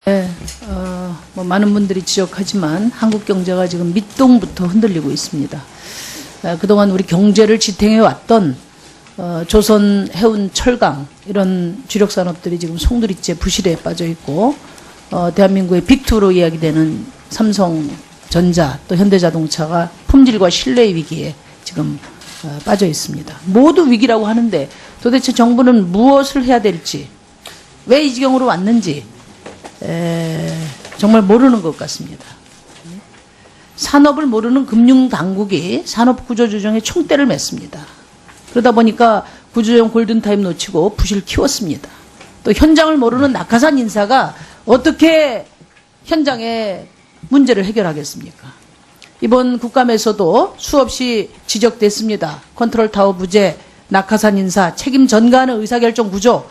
네, 뭐 많은 분들이 지적하지만 한국 경제가 지금 밑동부터 흔들리고 있습니다. 그동안 우리 경제를 지탱해 왔던 조선, 해운, 철강 이런 주력 산업들이 지금 송두리째 부실에 빠져 있고 대한민국의 빅2로 이야기되는 삼성전자 또 현대자동차가 품질과 신뢰의 위기에 지금 빠져 있습니다. 모두 위기라고 하는데 도대체 정부는 무엇을 해야 될지 왜 이 지경으로 왔는지 정말 모르는 것 같습니다. 산업을 모르는 금융당국이 산업구조조정에 총대를 맸습니다. 그러다 보니까 구조조정 골든타임 놓치고 부실 키웠습니다. 또 현장을 모르는 낙하산 인사가 어떻게 현장의 문제를 해결하겠습니까? 이번 국감에서도 수없이 지적됐습니다. 컨트롤타워 부재, 낙하산 인사, 책임 전가하는 의사결정 구조,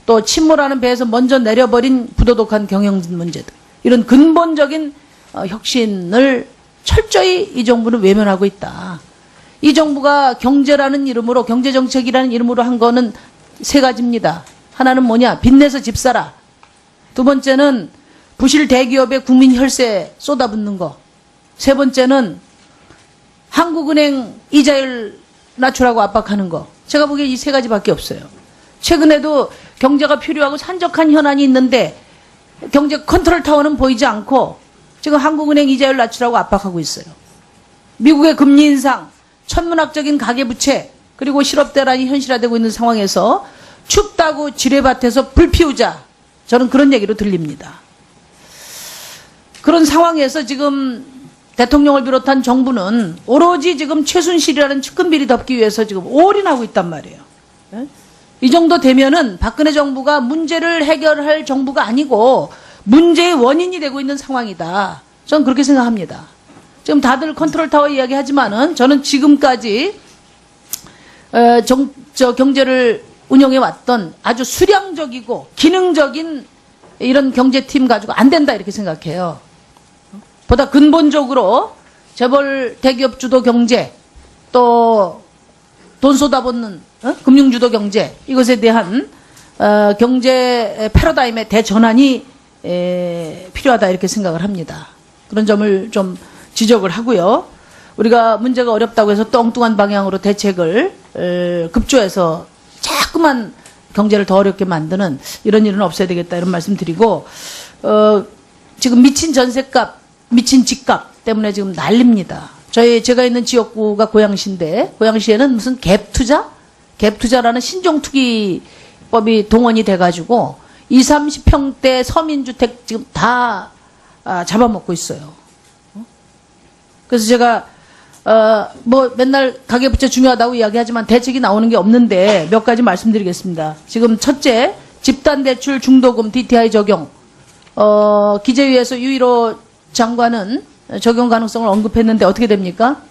또 침몰하는 배에서 먼저 내려버린 부도덕한 경영 문제들. 이런 근본적인 혁신을 철저히 이 정부는 외면하고 있다. 이 정부가 경제라는 이름으로, 경제정책이라는 이름으로 한 거는 세 가지입니다. 하나는 뭐냐? 빚내서 집 사라. 두 번째는 부실 대기업에 국민 혈세 쏟아붓는 거. 세 번째는 한국은행 이자율 낮추라고 압박하는 거. 제가 보기에 이 세 가지밖에 없어요. 최근에도 경제가 필요하고 산적한 현안이 있는데 경제 컨트롤 타워는 보이지 않고 지금 한국은행 이자율 낮추라고 압박하고 있어요. 미국의 금리 인상, 천문학적인 가계부채, 그리고 실업대란이 현실화되고 있는 상황에서 춥다고 지뢰밭에서 불 피우자. 저는 그런 얘기로 들립니다. 그런 상황에서 지금 대통령을 비롯한 정부는 오로지 지금 최순실이라는 측근비리 덮기 위해서 지금 올인하고 있단 말이에요. 이 정도 되면은 박근혜 정부가 문제를 해결할 정부가 아니고 문제의 원인이 되고 있는 상황이다. 저는 그렇게 생각합니다. 지금 다들 컨트롤 타워 이야기하지만은 저는 지금까지 경제를 운영해 왔던 아주 수량적이고 기능적인 이런 경제팀 가지고 안 된다 이렇게 생각해요. 보다 근본적으로 재벌 대기업 주도 경제 또 돈 쏟아붓는 금융주도 경제 이것에 대한 경제 패러다임의 대전환이 필요하다 이렇게 생각을 합니다. 그런 점을 좀 지적을 하고요. 우리가 문제가 어렵다고 해서 또 엉뚱한 방향으로 대책을 급조해서 자꾸만 경제를 더 어렵게 만드는 이런 일은 없어야 되겠다 이런 말씀 드리고 지금 미친 전셋값, 미친 집값 때문에 지금 난립니다. 제가 있는 지역구가 고양시인데 고양시에는 무슨 갭투자라는 신종투기법이 동원이 돼가지고 20, 30평대 서민주택 지금 다 잡아먹고 있어요. 그래서 제가 뭐 맨날 가계부채 중요하다고 이야기하지만 대책이 나오는 게 없는데 몇 가지 말씀드리겠습니다. 지금 첫째, 집단대출 중도금 DTI 적용. 기재위에서 유일호 장관은 적용 가능성을 언급했는데 어떻게 됩니까?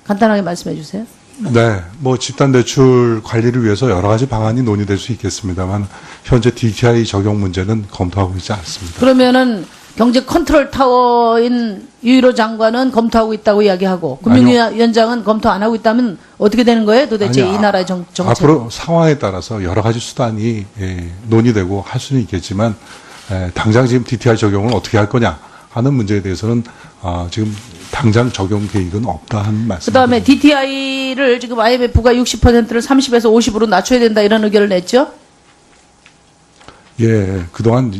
간단하게 말씀해 주세요. 네, 뭐 집단대출 관리를 위해서 여러 가지 방안이 논의될 수 있겠습니다만 현재 DTI 적용 문제는 검토하고 있지 않습니다. 그러면은 경제 컨트롤 타워인 유일호 장관은 검토하고 있다고 이야기하고 금융위원장은 검토 안 하고 있다면 어떻게 되는 거예요? 도대체 이 나라의 정책. 앞으로 상황에 따라서 여러 가지 수단이 논의되고 할 수는 있겠지만 당장 지금 DTI 적용을 어떻게 할 거냐 하는 문제에 대해서는 지금 당장 적용 계획은 없다 하는 말씀입니다. 그다음에 DTI를 지금 IMF가 60%를 30에서 50으로 낮춰야 된다 이런 의견을 냈죠? 예, 그동안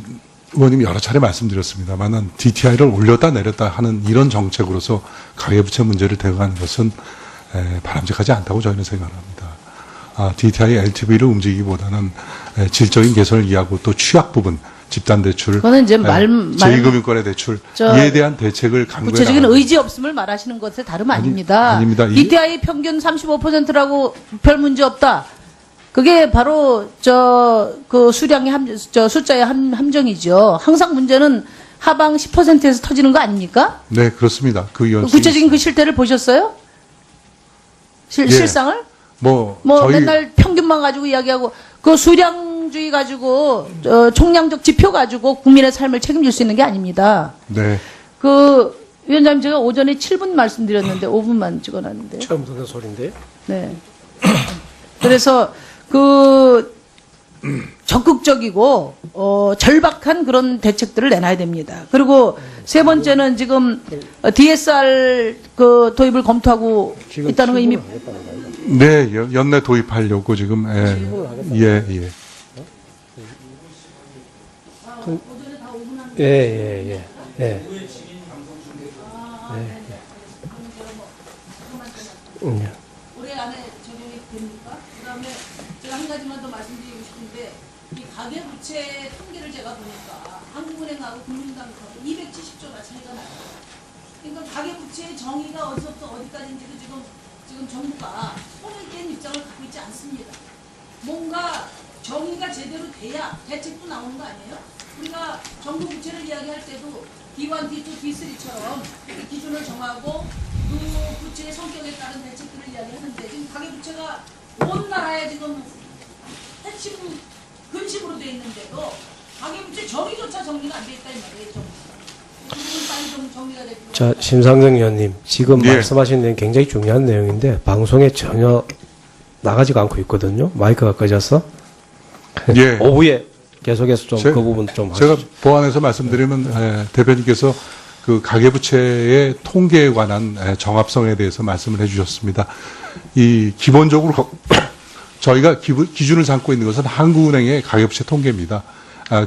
의원님이 여러 차례 말씀드렸습니다만 DTI를 올렸다 내렸다 하는 이런 정책으로서 가계부채 문제를 대응하는 것은 바람직하지 않다고 저희는 생각합니다. DTI LTV를 움직이기보다는 질적인 개선을 이해하고 또 취약 부분 집단대출, 그거는 이제 제2금융권의 대출 이에 대한 대책을 강구해 구체적인 의지 없음을 말하시는 것에 다름 아닙니다. 아닙니다. DTI 평균 35%라고 별 문제 없다. 그게 바로 그 수량의 숫자의 함정이죠. 항상 문제는 하방 10%에서 터지는 거 아닙니까? 네, 그렇습니다. 구체적인 그 실태를 보셨어요? 실상을? 저희 맨날 평균만 가지고 이야기하고 그 수량주의 가지고 총량적 지표 가지고 국민의 삶을 책임질 수 있는 게 아닙니다. 네. 위원장님 제가 오전에 7분 말씀드렸는데 5분만 찍어놨는데. 처음 듣는 소리인데. 네. 그래서 적극적이고 절박한 그런 대책들을 내놔야 됩니다. 그리고 세 번째는 지금 DSR 그 도입을 검토하고 있다는 거 이미 네, 연내 도입하려고 지금 예. 예. 올해 안에 적용이 됩니까? 그다음에 제가 한 가지만 더 말씀드리고 싶은데 이 가계부채 통계를 제가 보니까 한국은행하고 금융당국하고 270조나 차이가 나요. 그러니까 가계부채의 정의가 어디서부터 어디까지인지도 지금 정부가 손을 뗀 입장을 갖고 있지 않습니다. 뭔가 정의가 제대로 돼야 대책도 나오는 거 아니에요? 우리가 정부 부채를 이야기할 때도 D1, D2, D3처럼 기준을 정하고 그 부채의 성격에 따른 대책들을 이야기하는데 지금 가계부채가 온 나라에 지금 핵심 근심으로 돼 있는데도 가계부채 정의조차 정리가 안 돼 있다 이 말이에요. 그 부분 빨리 좀 정리가 됐고. 자, 심상정 의원님, 지금 예. 말씀하신 내용 굉장히 중요한 내용인데 방송에 전혀 나가지가 않고 있거든요. 마이크가 꺼져서. 예. 오후에 계속해서 좀 제- 그 부분 좀 제가 하시죠. 보완해서 말씀드리면 대표님께서 그 가계부채의 통계에 관한 정합성에 대해서 말씀을 해주셨습니다. 이 기본적으로 저희가 기준을 삼고 있는 것은 한국은행의 가계부채 통계입니다.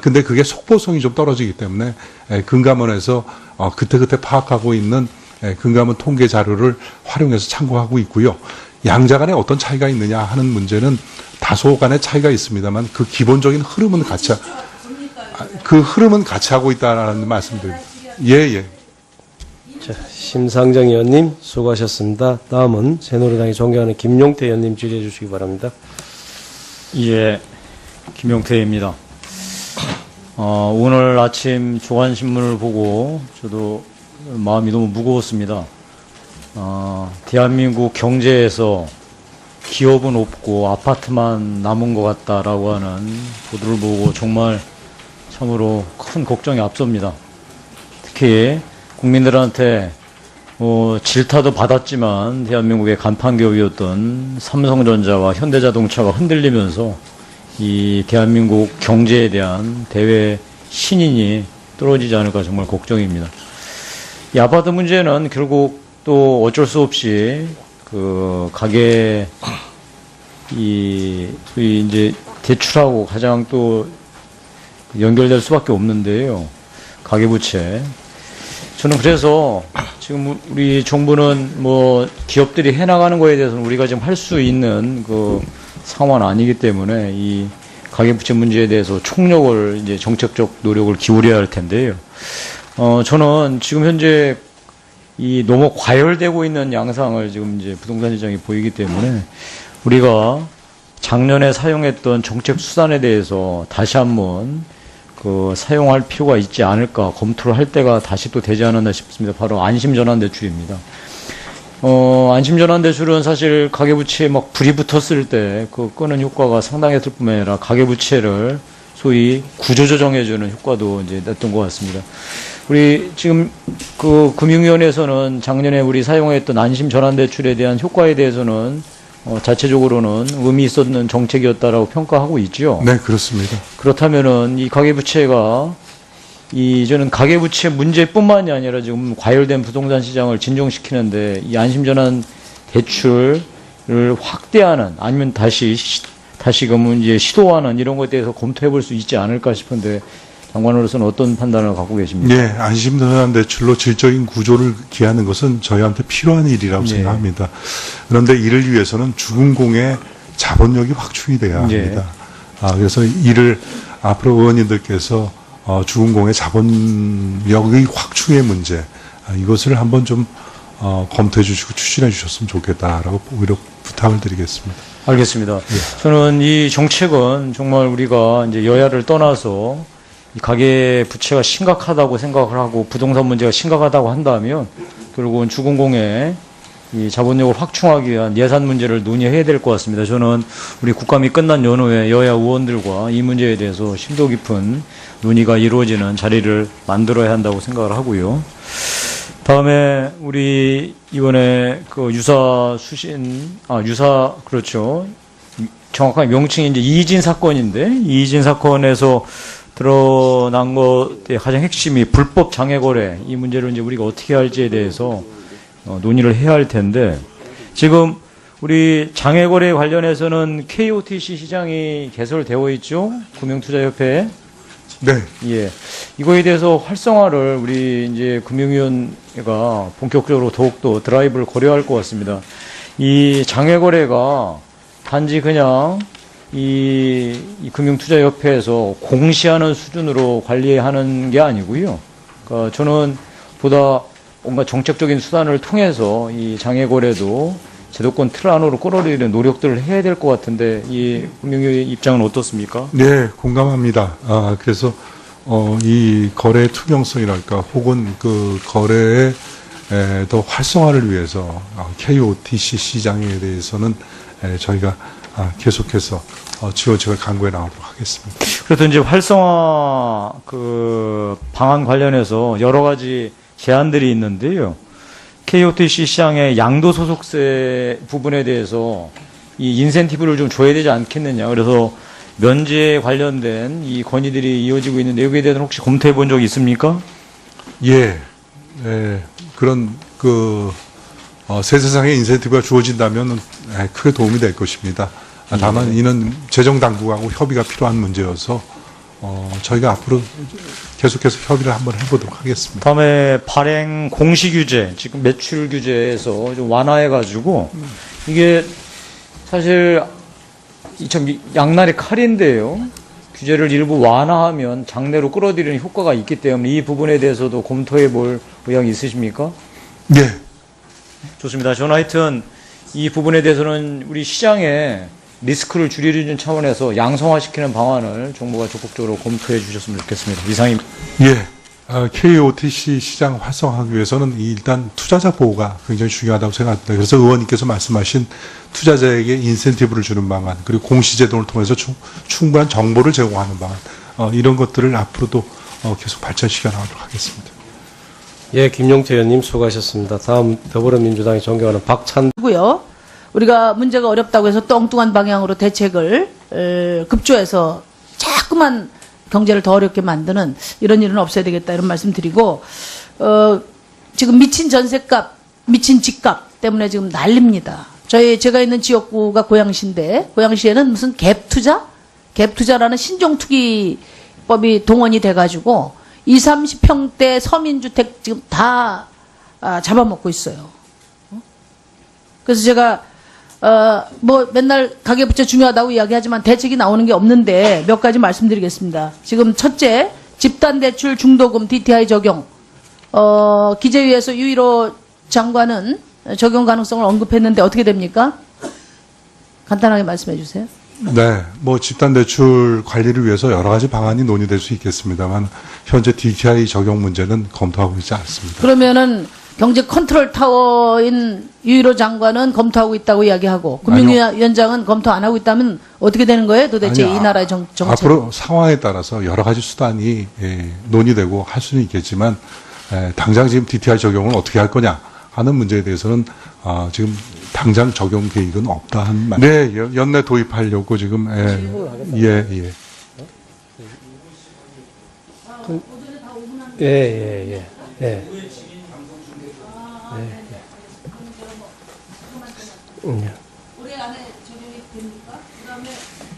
근데 그게 속보성이 좀 떨어지기 때문에 금감원에서 그때그때 파악하고 있는 금감원 통계 자료를 활용해서 참고하고 있고요. 양자 간에 어떤 차이가 있느냐 하는 문제는 다소 간의 차이가 있습니다만 그 기본적인 흐름은 같이 그 흐름은 같이 하고 있다라는 말씀드립니다. 예. 자, 심상정 의원님 수고하셨습니다. 다음은 새누리당이 존경하는 김용태 의원님 질의해 주시기 바랍니다. 예, 김용태입니다. 오늘 아침 조간신문을 보고 저도 마음이 너무 무거웠습니다. 대한민국 경제에서 기업은 없고 아파트만 남은 것 같다라고 하는 보도를 보고 정말 참으로 큰 걱정이 앞섭니다. 특히 국민들한테 질타도 받았지만 대한민국의 간판 기업이었던 삼성전자와 현대자동차가 흔들리면서 이 대한민국 경제에 대한 대외 신인이 떨어지지 않을까 정말 걱정입니다. 이 아파트 문제는 결국 또 어쩔 수 없이 그 가계 소위 이제 대출하고 가장 또 연결될 수밖에 없는데요. 가계부채. 저는 그래서 지금 우리 정부는 뭐 기업들이 해나가는 거에 대해서는 우리가 지금 할 수 있는 그 상황은 아니기 때문에 이 가계부채 문제에 대해서 총력을 이제 정책적 노력을 기울여야 할 텐데요. 저는 지금 현재 이 너무 과열되고 있는 양상을 지금 이제 부동산 시장이 보이기 때문에 우리가 작년에 사용했던 정책 수단에 대해서 다시 한번 그 사용할 필요가 있지 않을까 검토를 할 때가 다시 또 되지 않았나 싶습니다. 바로 안심전환대출입니다. 안심전환대출은 사실 가계부채에 막 불이 붙었을 때 그 끄는 효과가 상당했을 뿐만 아니라 가계부채를 소위 구조조정해주는 효과도 이제 냈던 것 같습니다. 우리 지금 그 금융위원회에서는 작년에 우리 사용했던 안심전환대출에 대한 효과에 대해서는 자체적으로는 의미 있었는 정책이었다라고 평가하고 있죠. 네, 그렇습니다. 그렇다면은 이 가계부채가 저는 가계부채 문제뿐만이 아니라 지금 과열된 부동산 시장을 진정시키는데 이 안심전환 대출을 확대하는 아니면 다시금은 이제 시도하는 이런 것에 대해서 검토해 볼 수 있지 않을까 싶은데 장관으로서는 어떤 판단을 갖고 계십니까? 예, 안심전환 대출로 질적인 구조를 기하는 것은 저희한테 필요한 일이라고 생각합니다. 그런데 이를 위해서는 주금공의 자본력이 확충이 돼야 합니다. 그래서 이를 앞으로 의원님들께서 주금공의 자본력의 확충의 문제 이것을 한번 좀 검토해 주시고 추진해 주셨으면 좋겠다라고 오히려 부탁을 드리겠습니다. 알겠습니다. 저는 이 정책은 정말 우리가 이제 여야를 떠나서 이 가계 부채가 심각하다고 생각을 하고 부동산 문제가 심각하다고 한다면 결국은 주금공의 이 자본력을 확충하기 위한 예산 문제를 논의해야 될 것 같습니다. 저는 우리 국감이 끝난 연후에 여야 의원들과 이 문제에 대해서 심도 깊은 논의가 이루어지는 자리를 만들어야 한다고 생각을 하고요. 다음에 우리 이번에 그 그렇죠. 정확한 명칭이 이제 이진 사건인데, 이진 사건에서 드러난 것의 가장 핵심이 불법 장외거래, 이 문제를 이제 우리가 어떻게 할지에 대해서 논의를 해야 할 텐데, 지금 우리 장외거래 관련해서는 KOTC 시장이 개설되어 있죠? 금융투자협회에. 네. 예. 이거에 대해서 활성화를 우리 이제 금융위원회가 본격적으로 더욱더 드라이브를 거려야 할 것 같습니다. 이 장외거래가 단지 그냥 이 금융투자협회에서 공시하는 수준으로 관리하는 게 아니고요. 그러니까 저는 보다 뭔가 정책적인 수단을 통해서 이 장외거래도 제도권 틀 안으로 끌어들이는 노력들을 해야 될 것 같은데 이 금융위의 입장은 어떻습니까? 네, 공감합니다. 그래서 이 거래 투명성이랄까 혹은 그 거래의 더 활성화를 위해서 KOTC 시장에 대해서는 저희가 계속해서 지원책을 강구해 나가도록 하겠습니다. 그래서 이제 활성화 그 방안 관련해서 여러 가지 제안들이 있는데요. KOTC 시장의 양도소득세 부분에 대해서 이 인센티브를 좀 줘야 되지 않겠느냐. 그래서 면제 관련된 이 건의들이 이어지고 있는데 여기에 대해서는 혹시 검토해 본 적이 있습니까? 예, 그런 세세상에 인센티브가 주어진다면 크게 도움이 될 것입니다. 다만 이는 재정 당국하고 협의가 필요한 문제여서 저희가 앞으로 계속해서 협의를 한번 해보도록 하겠습니다. 다음에 발행 공시 규제, 지금 매출 규제에서 좀 완화해가지고 이게 사실 참 양날의 칼인데요. 규제를 일부 완화하면 장내로 끌어들이는 효과가 있기 때문에 이 부분에 대해서도 검토해 볼 의향이 있으십니까? 네. 좋습니다. 저는 하여튼 이 부분에 대해서는 우리 시장에 리스크를 줄이는 차원에서 양성화시키는 방안을 정부가 적극적으로 검토해 주셨으면 좋겠습니다. 이상입니다. 예. KOTC 시장 활성화하기 위해서는 일단 투자자 보호가 굉장히 중요하다고 생각합니다. 그래서 의원님께서 말씀하신 투자자에게 인센티브를 주는 방안, 그리고 공시제도를 통해서 충분한 정보를 제공하는 방안, 이런 것들을 앞으로도 계속 발전시켜 나가도록 하겠습니다. 예, 김용태 의원님 수고하셨습니다. 다음 더불어민주당이 존경하는 박찬 고요. 우리가 문제가 어렵다고 해서 또 엉뚱한 방향으로 대책을 급조해서 자꾸만 경제를 더 어렵게 만드는 이런 일은 없어야 되겠다 이런 말씀 드리고 지금 미친 전셋값, 미친 집값 때문에 지금 난립니다. 제가 있는 지역구가 고양시인데 고양시에는 무슨 갭투자라는 신종투기법이 동원이 돼가지고 20, 30평대 서민주택 지금 다 잡아먹고 있어요. 그래서 제가 맨날 가계부채 중요하다고 이야기하지만 대책이 나오는 게 없는데 몇 가지 말씀드리겠습니다. 지금 첫째, 집단대출 중도금 DTI 적용. 기재위에서 유일호 장관은 적용 가능성을 언급했는데 어떻게 됩니까? 간단하게 말씀해 주세요. 네, 집단대출 관리를 위해서 여러 가지 방안이 논의될 수 있겠습니다만 현재 DTI 적용 문제는 검토하고 있지 않습니다. 그러면은 경제 컨트롤 타워인 유일호 장관은 검토하고 있다고 이야기하고 금융위원장은 검토 안 하고 있다면 어떻게 되는 거예요? 도대체 이 나라의 정책. 앞으로 상황에 따라서 여러 가지 수단이 논의되고 할 수는 있겠지만 당장 지금 DTI 적용을 어떻게 할 거냐 하는 문제에 대해서는 지금 당장 적용 계획은 없다 한 말. 네, 연내 도입하려고 지금 예. 예. 올해 안에 적용이 됩니까? 그다음에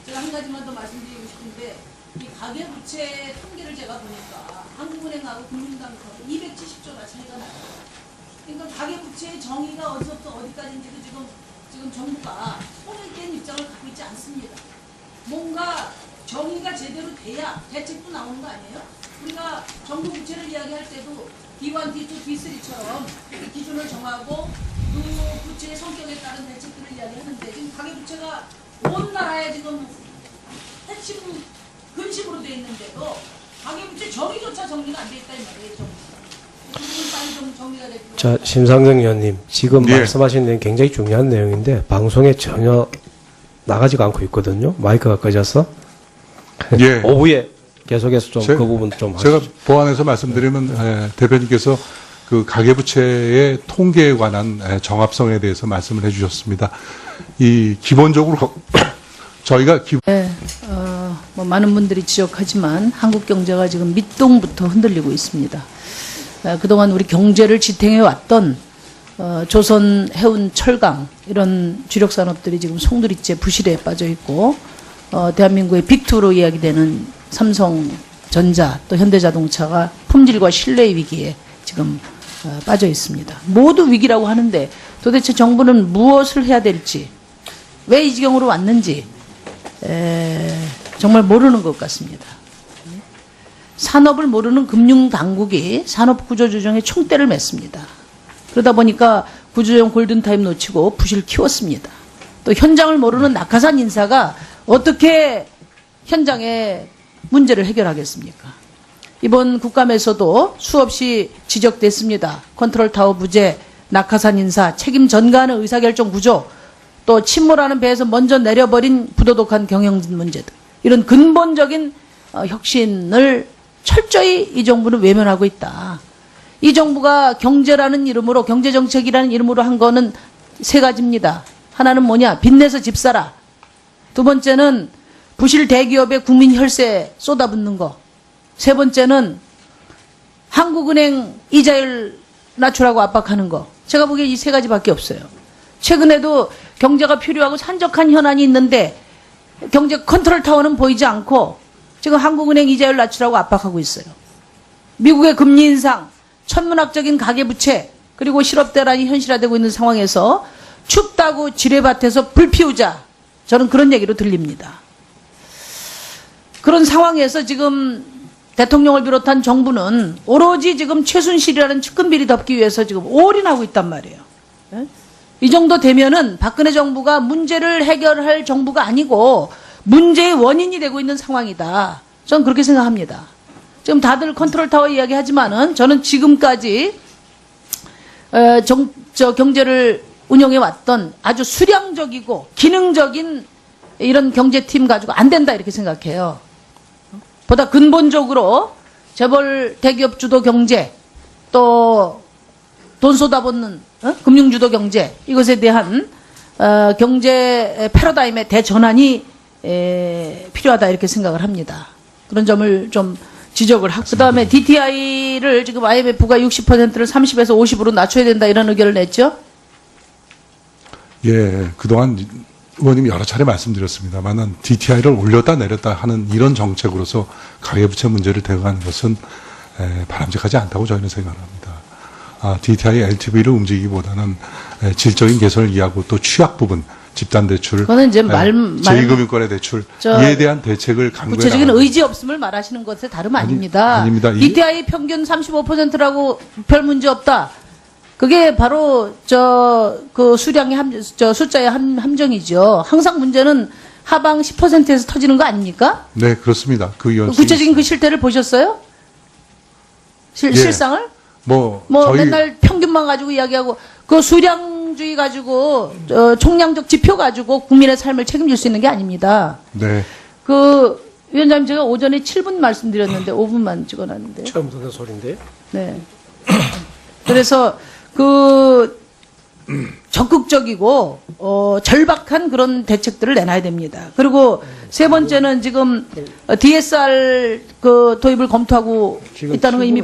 제가 한 가지만 더 말씀드리고 싶은데 이 가계부채 통계를 제가 보니까 한국은행하고 금융당국하고 270조나 차이가 나요. 그러니까 가계부채의 정의가 어디서부터 어디까지인지도 지금 정부가 통일된 입장을 갖고 있지 않습니다. 뭔가 정의가 제대로 돼야 대책도 나오는 거 아니에요? 우리가 정부 부채를 이야기할 때도 D1, D2, D3처럼 기준을 정하고 그 부채의 성격에 따른 대책들을 이야기하는데 지금 가계부채가 온 나라에 지금 핵심 근심으로 돼 있는데도 가계부채 정의조차 정리가 안 돼 있다 이 말이에요. 그 부분 빨리 좀 정리가 되고. 자, 심상정 의원님, 지금 예. 말씀하신 내용 굉장히 중요한 내용인데 방송에 전혀 나가지가 않고 있거든요. 마이크가 꺼져서. 예. 오후에 계속해서 좀 그 부분 좀 제가 하시죠. 보완해서 말씀드리면 대표님께서 그 가계부채의 통계에 관한 정합성에 대해서 말씀을 해주셨습니다. 이 기본적으로 저희가 네, 뭐 많은 분들이 지적하지만 한국 경제가 지금 밑동부터 흔들리고 있습니다. 그동안 우리 경제를 지탱해 왔던 조선, 해운, 철강 이런 주력 산업들이 지금 송두리째 부실에 빠져 있고 대한민국의 빅2로 이야기되는 삼성전자 또 현대자동차가 품질과 신뢰의 위기에 지금 빠져 있습니다. 모두 위기라고 하는데 도대체 정부는 무엇을 해야 될지 왜 이 지경으로 왔는지 정말 모르는 것 같습니다. 산업을 모르는 금융당국이 산업구조조정에 총대를 맸습니다. 그러다 보니까 구조조정 골든타임 놓치고 부실 키웠습니다. 또 현장을 모르는 낙하산 인사가 어떻게 현장의 문제를 해결하겠습니까? 이번 국감에서도 수없이 지적됐습니다. 컨트롤타워 부재, 낙하산 인사, 책임 전가하는 의사결정 구조, 또 침몰하는 배에서 먼저 내려버린 부도덕한 경영 문제들. 이런 근본적인 혁신을 철저히 이 정부는 외면하고 있다. 이 정부가 경제라는 이름으로, 경제정책이라는 이름으로 한 거는 세 가지입니다. 하나는 뭐냐? 빚내서 집 사라. 두 번째는 부실 대기업에 국민 혈세 쏟아붓는 거. 세 번째는 한국은행 이자율 낮추라고 압박하는 거. 제가 보기에 이 세 가지밖에 없어요. 최근에도 경제가 필요하고 산적한 현안이 있는데 경제 컨트롤 타워는 보이지 않고 지금 한국은행 이자율 낮추라고 압박하고 있어요. 미국의 금리 인상, 천문학적인 가계부채, 그리고 실업대란이 현실화되고 있는 상황에서 춥다고 지뢰밭에서 불 피우자. 저는 그런 얘기로 들립니다. 그런 상황에서 지금 대통령을 비롯한 정부는 오로지 지금 최순실이라는 측근비리 덮기 위해서 지금 올인하고 있단 말이에요. 이 정도 되면은 박근혜 정부가 문제를 해결할 정부가 아니고 문제의 원인이 되고 있는 상황이다. 저는 그렇게 생각합니다. 지금 다들 컨트롤 타워 이야기하지만은 저는 지금까지 경제를 운영해 왔던 아주 수량적이고 기능적인 이런 경제팀 가지고 안 된다 이렇게 생각해요. 보다 근본적으로 재벌 대기업 주도 경제 또 돈 쏟아붓는 금융 주도 경제 이것에 대한 경제 패러다임의 대전환이 필요하다 이렇게 생각을 합니다. 그런 점을 좀 지적을 하고 그다음에 DTI를 지금 IMF가 60%를 30에서 50으로 낮춰야 된다 이런 의견을 냈죠. 예, 그동안 의원님이 여러 차례 말씀드렸습니다만 DTI를 올렸다 내렸다 하는 이런 정책으로서 가계부채 문제를 대응하는 것은 바람직하지 않다고 저희는 생각합니다. DTI LTV를 움직이기보다는 질적인 개선을 이해하고 또 취약 부분, 집단대출, 그거는 이제 제2금융권의 대출 이에 대한 대책을 강구해 구체적인 의지 없음을 말하시는 것에 다름 아닙니다. 아닙니다. DTI 평균 35%라고 별 문제 없다. 그게 바로 그 수량의 숫자의 함정이죠. 항상 문제는 하방 10%에서 터지는 거 아닙니까? 네, 그렇습니다. 구체적인 그 실태를 보셨어요? 실상을? 저희 맨날 평균만 가지고 이야기하고 그 수량주의 가지고 총량적 지표 가지고 국민의 삶을 책임질 수 있는 게 아닙니다. 네. 위원장님 제가 오전에 7분 말씀드렸는데 5분만 찍어놨는데. 처음 듣는 소리인데. 네. 그래서 적극적이고 절박한 그런 대책들을 내놔야 됩니다. 그리고 세 번째는 지금 DSR 도입을 검토하고 있다는 거 이미